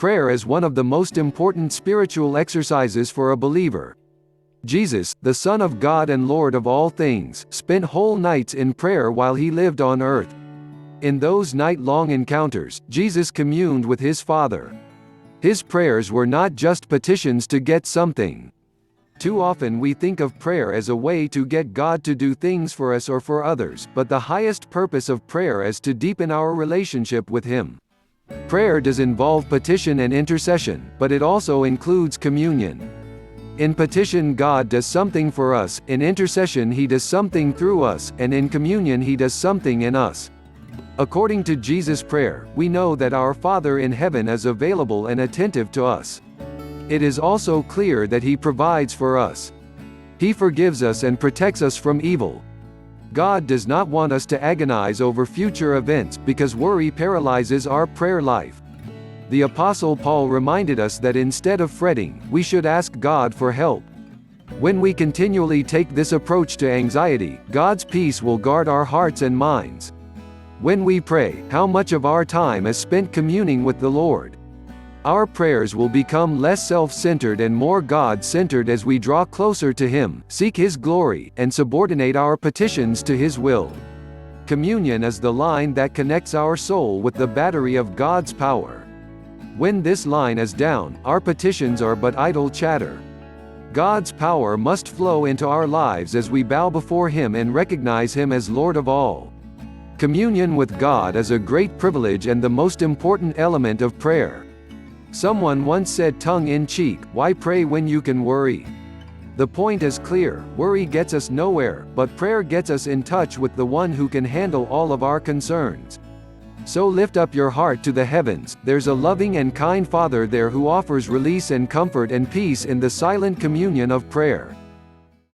Prayer is one of the most important spiritual exercises for a believer. Jesus, the Son of God and Lord of all things, spent whole nights in prayer while he lived on earth. In those night-long encounters, Jesus communed with his Father. His prayers were not just petitions to get something. Too often we think of prayer as a way to get God to do things for us or for others, but the highest purpose of prayer is to deepen our relationship with Him. Prayer does involve petition and intercession, but it also includes communion. In petition God does something for us, in intercession He does something through us, and in communion He does something in us. According to Jesus' prayer, we know that our Father in heaven is available and attentive to us. It is also clear that He provides for us. He forgives us and protects us from evil. God does not want us to agonize over future events, because worry paralyzes our prayer life. The Apostle Paul reminded us that instead of fretting, we should ask God for help. When we continually take this approach to anxiety, God's peace will guard our hearts and minds. When we pray, how much of our time is spent communing with the Lord? Our prayers will become less self-centered and more God-centered as we draw closer to Him, seek His glory, and subordinate our petitions to His will. Communion is the line that connects our soul with the battery of God's power. When this line is down, our petitions are but idle chatter. God's power must flow into our lives as we bow before Him and recognize Him as Lord of all. Communion with God is a great privilege and the most important element of prayer. Someone once said tongue-in-cheek, "Why pray when you can worry?" The point is clear: worry gets us nowhere, but prayer gets us in touch with the one who can handle all of our concerns. So lift up your heart to the heavens. There's a loving and kind Father there who offers release and comfort and peace in the silent communion of prayer.